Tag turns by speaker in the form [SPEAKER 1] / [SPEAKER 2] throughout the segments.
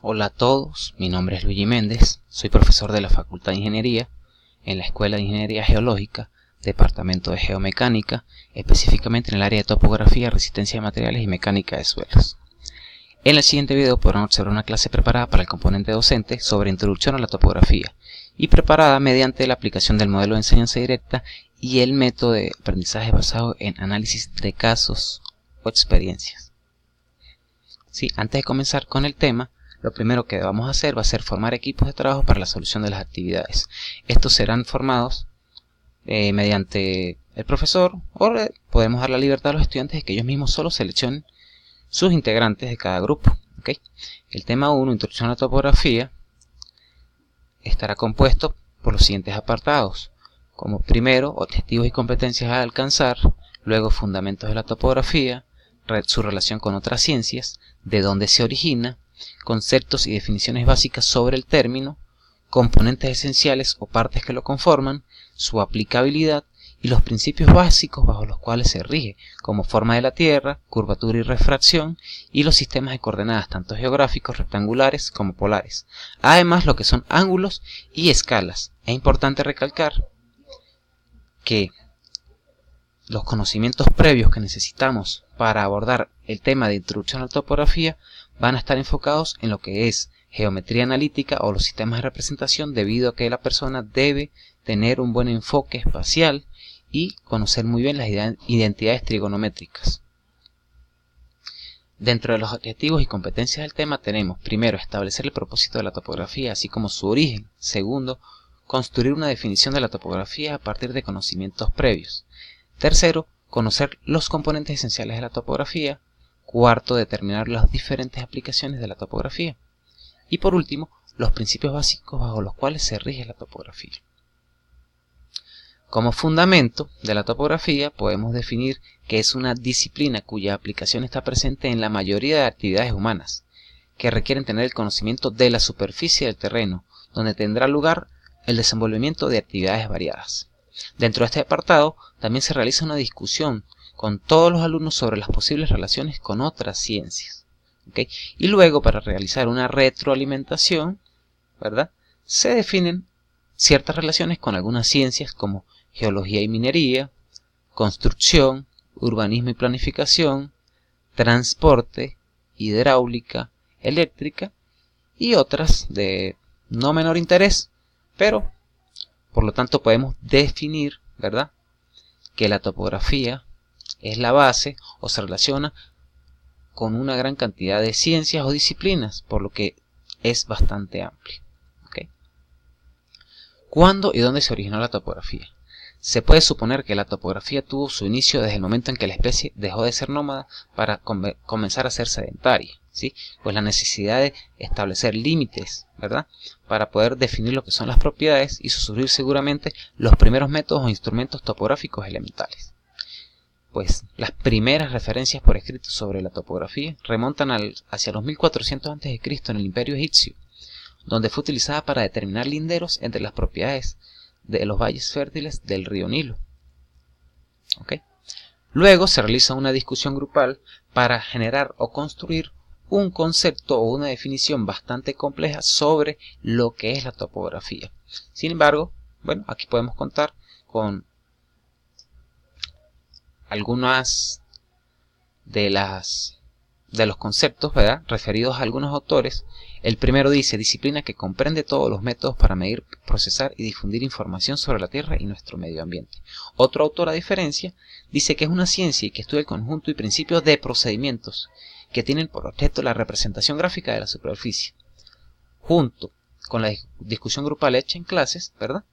[SPEAKER 1] Hola a todos, mi nombre es Luigi Méndez, soy profesor de la Facultad de Ingeniería en la Escuela de Ingeniería Geológica, Departamento de Geomecánica, específicamente en el área de topografía, resistencia de materiales y mecánica de suelos. En el siguiente video podrán observar una clase preparada para el componente docente sobre introducción a la topografía y preparada mediante la aplicación del modelo de enseñanza directa y el método de aprendizaje basado en análisis de casos o experiencias. Sí, antes de comenzar con el tema, lo primero que vamos a hacer va a ser formar equipos de trabajo para la solución de las actividades. Estos serán formados mediante el profesor, o podemos dar la libertad a los estudiantes de que ellos mismos solo seleccionen sus integrantes de cada grupo. ¿Okay? El tema 1, introducción a la topografía, estará compuesto por los siguientes apartados, como primero, objetivos y competencias a alcanzar, luego fundamentos de la topografía, su relación con otras ciencias, de dónde se origina, conceptos y definiciones básicas sobre el término, componentes esenciales o partes que lo conforman, su aplicabilidad y los principios básicos bajo los cuales se rige, como forma de la Tierra, curvatura y refracción, y los sistemas de coordenadas tanto geográficos, rectangulares como polares. Además, lo que son ángulos y escalas. Es importante recalcar que los conocimientos previos que necesitamos para abordar el tema de introducción a la topografía van a estar enfocados en lo que es geometría analítica o los sistemas de representación, debido a que la persona debe tener un buen enfoque espacial y conocer muy bien las identidades trigonométricas. Dentro de los objetivos y competencias del tema tenemos, primero, establecer el propósito de la topografía, así como su origen. Segundo, construir una definición de la topografía a partir de conocimientos previos. Tercero, conocer los componentes esenciales de la topografía. Cuarto, determinar las diferentes aplicaciones de la topografía. Y por último, los principios básicos bajo los cuales se rige la topografía. Como fundamento de la topografía podemos definir que es una disciplina cuya aplicación está presente en la mayoría de actividades humanas, que requieren tener el conocimiento de la superficie del terreno, donde tendrá lugar el desenvolvimiento de actividades variadas. Dentro de este apartado también se realiza una discusión con todos los alumnos sobre las posibles relaciones con otras ciencias. ¿Okay? Y luego, para realizar una retroalimentación, ¿verdad?, se definen ciertas relaciones con algunas ciencias como geología y minería, construcción, urbanismo y planificación, transporte, hidráulica, eléctrica y otras de no menor interés, pero por lo tanto podemos definir, ¿verdad?, que la topografía es la base o se relaciona con una gran cantidad de ciencias o disciplinas, por lo que es bastante amplio. ¿Okay? ¿Cuándo y dónde se originó la topografía? Se puede suponer que la topografía tuvo su inicio desde el momento en que la especie dejó de ser nómada para comenzar a ser sedentaria, ¿sí? Pues la necesidad de establecer límites, ¿verdad?, para poder definir lo que son las propiedades, hizo surgir seguramente los primeros métodos o instrumentos topográficos elementales. Pues las primeras referencias por escrito sobre la topografía remontan hacia los 1400 a.C. en el Imperio Egipcio, donde fue utilizada para determinar linderos entre las propiedades de los valles fértiles del río Nilo. ¿Okay? Luego se realiza una discusión grupal para generar o construir un concepto o una definición bastante compleja sobre lo que es la topografía. Sin embargo, bueno, aquí podemos contar con algunas de los conceptos, ¿verdad?, referidos a algunos autores. El primero dice: disciplina que comprende todos los métodos para medir, procesar y difundir información sobre la Tierra y nuestro medio ambiente. Otro autor, a diferencia, dice que es una ciencia y que estudia el conjunto y principios de procedimientos que tienen por objeto la representación gráfica de la superficie. Junto con la discusión grupal hecha en clases, ¿verdad?,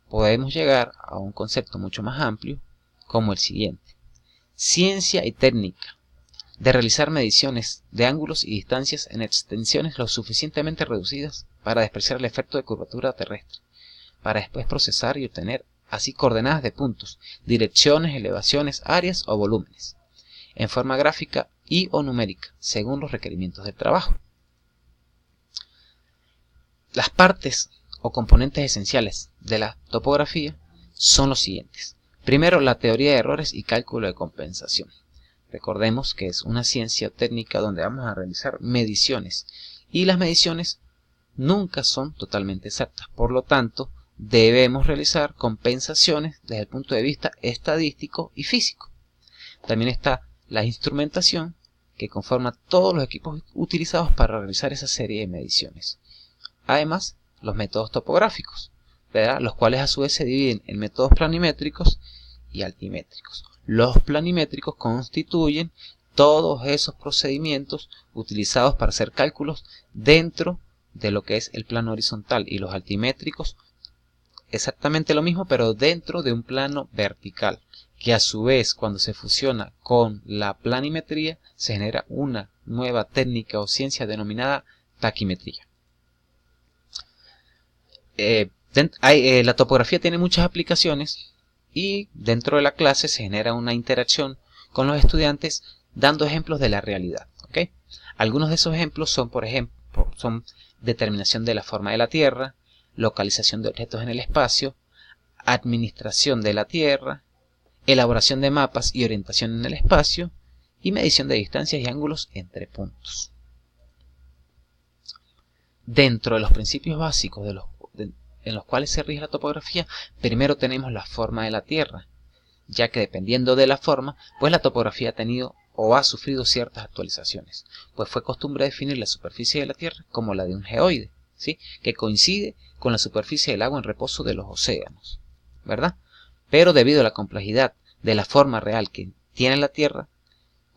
[SPEAKER 1] podemos llegar a un concepto mucho más amplio, como el siguiente: ciencia y técnica de realizar mediciones de ángulos y distancias en extensiones lo suficientemente reducidas para despreciar el efecto de curvatura terrestre, para después procesar y obtener así coordenadas de puntos, direcciones, elevaciones, áreas o volúmenes, en forma gráfica y o numérica, según los requerimientos del trabajo. Las partes o componentes esenciales de la topografía son los siguientes. Primero, la teoría de errores y cálculo de compensación. Recordemos que es una ciencia técnica donde vamos a realizar mediciones Y las mediciones nunca son totalmente exactas. Por lo tanto, debemos realizar compensaciones desde el punto de vista estadístico y físico. También está la instrumentación, que conforma todos los equipos utilizados para realizar esa serie de mediciones. Además, los métodos topográficos, ¿verdad?, los cuales a su vez se dividen en métodos planimétricos y altimétricos. Los planimétricos constituyen todos esos procedimientos utilizados para hacer cálculos dentro de lo que es el plano horizontal, y los altimétricos exactamente lo mismo, pero dentro de un plano vertical, que a su vez, cuando se fusiona con la planimetría, se genera una nueva técnica o ciencia denominada taquimetría. La topografía tiene muchas aplicaciones, y dentro de la clase se genera una interacción con los estudiantes dando ejemplos de la realidad, ¿okay? Algunos de esos ejemplos son, por ejemplo, determinación de la forma de la Tierra, localización de objetos en el espacio, administración de la Tierra, elaboración de mapas y orientación en el espacio, y medición de distancias y ángulos entre puntos. Dentro de los principios básicos en los cuales se rige la topografía, primero tenemos la forma de la Tierra, ya que dependiendo de la forma, pues la topografía ha tenido o ha sufrido ciertas actualizaciones, pues fue costumbre definir la superficie de la Tierra como la de un geoide, ¿sí?, que coincide con la superficie del agua en reposo de los océanos, ¿verdad? Pero debido a la complejidad de la forma real que tiene la Tierra,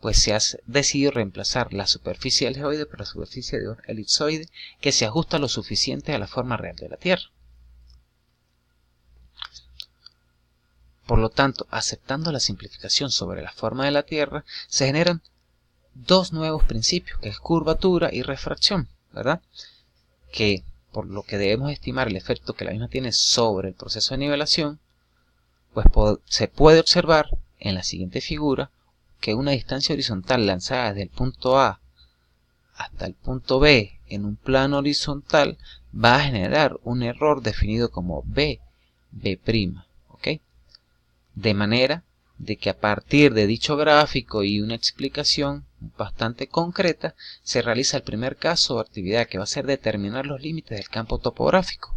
[SPEAKER 1] pues se ha decidido reemplazar la superficie del geoide por la superficie de un elipsoide que se ajusta lo suficiente a la forma real de la Tierra. Por lo tanto, aceptando la simplificación sobre la forma de la Tierra, se generan dos nuevos principios, que es curvatura y refracción, ¿verdad?, que por lo que debemos estimar el efecto que la misma tiene sobre el proceso de nivelación, pues se puede observar en la siguiente figura que una distancia horizontal lanzada desde el punto A hasta el punto B en un plano horizontal va a generar un error definido como B', ¿ok? De manera de que a partir de dicho gráfico y una explicación bastante concreta, se realiza el primer caso o actividad, que va a ser determinar los límites del campo topográfico,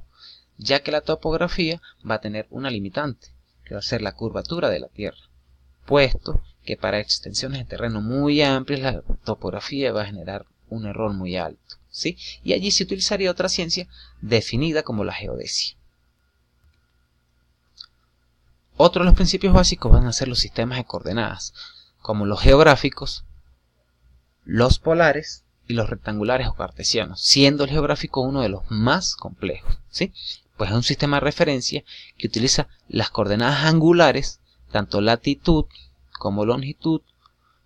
[SPEAKER 1] ya que la topografía va a tener una limitante, que va a ser la curvatura de la Tierra, puesto que para extensiones de terreno muy amplias la topografía va a generar un error muy alto, ¿sí? Y allí se utilizaría otra ciencia definida como la geodesia. Otro de los principios básicos van a ser los sistemas de coordenadas, como los geográficos, los polares y los rectangulares o cartesianos, siendo el geográfico uno de los más complejos, ¿sí? Pues es un sistema de referencia que utiliza las coordenadas angulares, tanto latitud como longitud,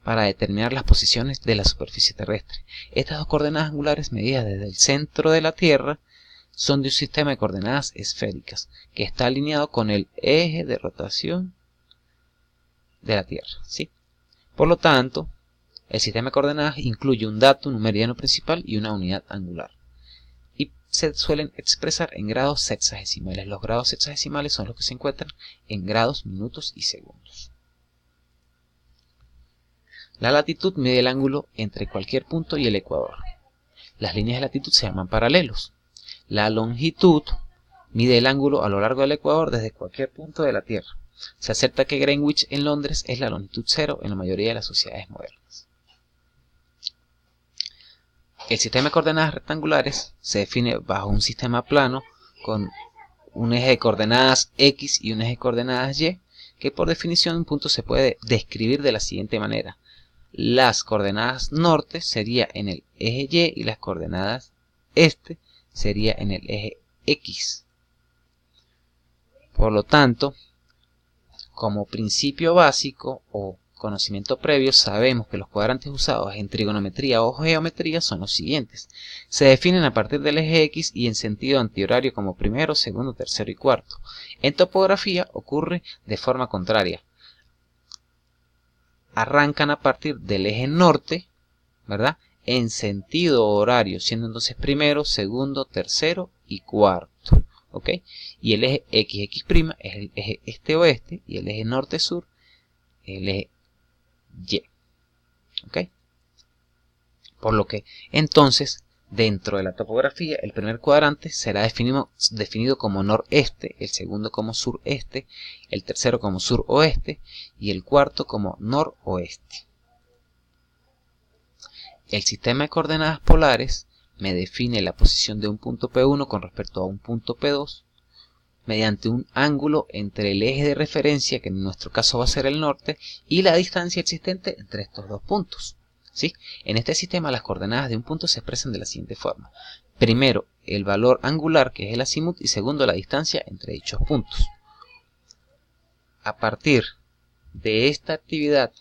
[SPEAKER 1] para determinar las posiciones de la superficie terrestre. Estas dos coordenadas angulares, medidas desde el centro de la Tierra, son de un sistema de coordenadas esféricas, que está alineado con el eje de rotación de la Tierra, ¿sí? Por lo tanto, el sistema de coordenadas incluye un dato, un meridiano principal y una unidad angular, y se suelen expresar en grados sexagesimales. Los grados sexagesimales son los que se encuentran en grados, minutos y segundos. La latitud mide el ángulo entre cualquier punto y el ecuador. Las líneas de latitud se llaman paralelos. La longitud mide el ángulo a lo largo del ecuador desde cualquier punto de la Tierra. Se acepta que Greenwich en Londres es la longitud cero en la mayoría de las sociedades modernas. El sistema de coordenadas rectangulares se define bajo un sistema plano con un eje de coordenadas X y un eje de coordenadas Y, que por definición un punto se puede describir de la siguiente manera. Las coordenadas norte sería en el eje Y y las coordenadas este sería en el eje X. Por lo tanto, como principio básico o conocimiento previo, sabemos que los cuadrantes usados en trigonometría o geometría son los siguientes. Se definen a partir del eje X y en sentido antihorario como primero, segundo, tercero y cuarto. En topografía ocurre de forma contraria. Arrancan a partir del eje norte, ¿verdad?, en sentido horario, siendo entonces primero, segundo, tercero y cuarto, ¿ok? Y el eje X es el eje este-oeste y el eje norte-sur el eje Y, ¿ok? Por lo que entonces Dentro de la topografía, el primer cuadrante será definido como noreste, el segundo como sureste, el tercero como suroeste y el cuarto como noroeste. El sistema de coordenadas polares me define la posición de un punto P1 con respecto a un punto P2 mediante un ángulo entre el eje de referencia, que en nuestro caso va a ser el norte, y la distancia existente entre estos dos puntos. ¿Sí? En este sistema las coordenadas de un punto se expresan de la siguiente forma. Primero, el valor angular, que es el azimut, y segundo, la distancia entre dichos puntos. A partir de esta actividad,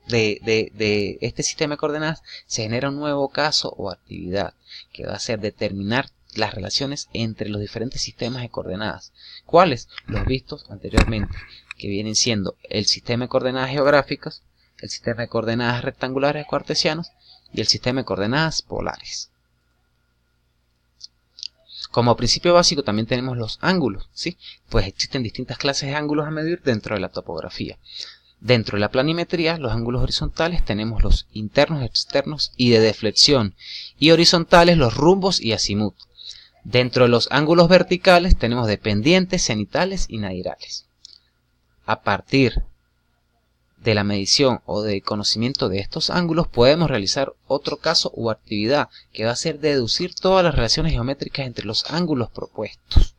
[SPEAKER 1] de este sistema de coordenadas, se genera un nuevo caso o actividad, que va a ser determinar las relaciones entre los diferentes sistemas de coordenadas. ¿Cuáles? Los vistos anteriormente, que vienen siendo el sistema de coordenadas geográficas, el sistema de coordenadas rectangulares cartesianos y el sistema de coordenadas polares. Como principio básico también tenemos los ángulos, ¿sí? Pues existen distintas clases de ángulos a medir dentro de la topografía. Dentro de la planimetría, los ángulos horizontales tenemos los internos, externos y de deflexión, y horizontales los rumbos y azimut. Dentro de los ángulos verticales tenemos de pendientes, cenitales y nadirales. A partir de la medición o de conocimiento de estos ángulos podemos realizar otro caso o actividad que va a ser deducir todas las relaciones geométricas entre los ángulos propuestos.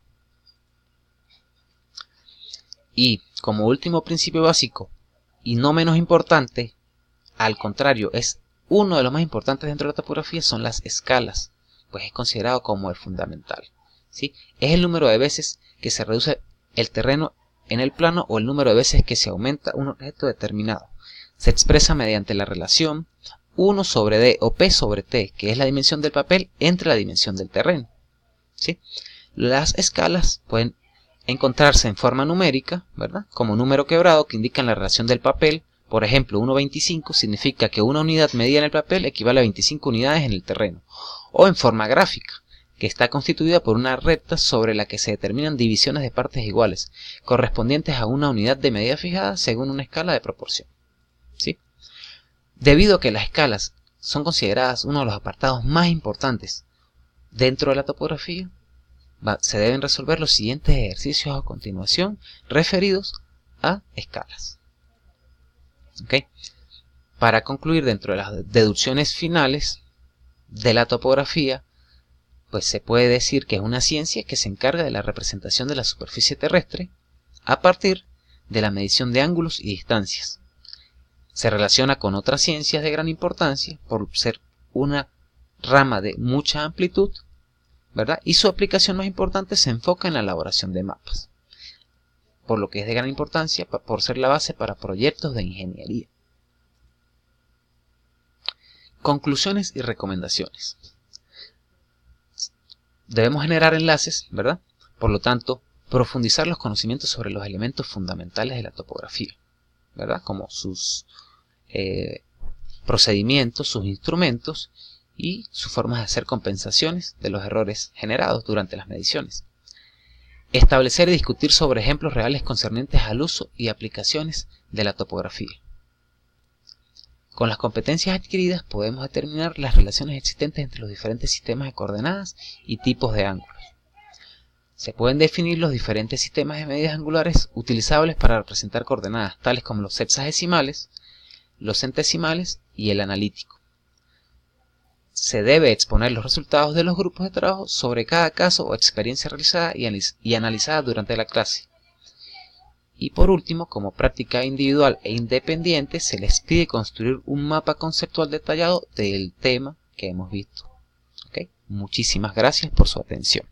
[SPEAKER 1] Y como último principio básico y no menos importante, al contrario, es uno de los más importantes dentro de la topografía, son las escalas, pues es considerado como el fundamental, ¿sí? Es el número de veces que se reduce el terreno en el plano o el número de veces que se aumenta un objeto determinado. Se expresa mediante la relación 1 sobre D o P sobre T, que es la dimensión del papel entre la dimensión del terreno, ¿sí? Las escalas pueden encontrarse en forma numérica, ¿verdad? Como número quebrado que indican la relación del papel. Por ejemplo, 1,25 significa que una unidad medida en el papel equivale a 25 unidades en el terreno. O en forma gráfica, que está constituida por una recta sobre la que se determinan divisiones de partes iguales, correspondientes a una unidad de medida fijada según una escala de proporción, ¿sí? Debido a que las escalas son consideradas uno de los apartados más importantes dentro de la topografía, se deben resolver los siguientes ejercicios a continuación referidos a escalas. ¿Okay? Para concluir, dentro de las deducciones finales de la topografía, pues se puede decir que es una ciencia que se encarga de la representación de la superficie terrestre a partir de la medición de ángulos y distancias. Se relaciona con otras ciencias de gran importancia por ser una rama de mucha amplitud, ¿verdad? Y su aplicación más importante se enfoca en la elaboración de mapas, por lo que es de gran importancia por ser la base para proyectos de ingeniería. Conclusiones y recomendaciones. Debemos generar enlaces, ¿verdad? Por lo tanto, profundizar los conocimientos sobre los elementos fundamentales de la topografía, ¿verdad? Como sus procedimientos, sus instrumentos y sus formas de hacer compensaciones de los errores generados durante las mediciones. Establecer y discutir sobre ejemplos reales concernientes al uso y aplicaciones de la topografía. Con las competencias adquiridas podemos determinar las relaciones existentes entre los diferentes sistemas de coordenadas y tipos de ángulos. Se pueden definir los diferentes sistemas de medidas angulares utilizables para representar coordenadas, tales como los sexagesimales, los centesimales y el analítico. Se debe exponer los resultados de los grupos de trabajo sobre cada caso o experiencia realizada y analizada durante la clase. Y por último, como práctica individual e independiente, se les pide construir un mapa conceptual detallado del tema que hemos visto. ¿Okay? Muchísimas gracias por su atención.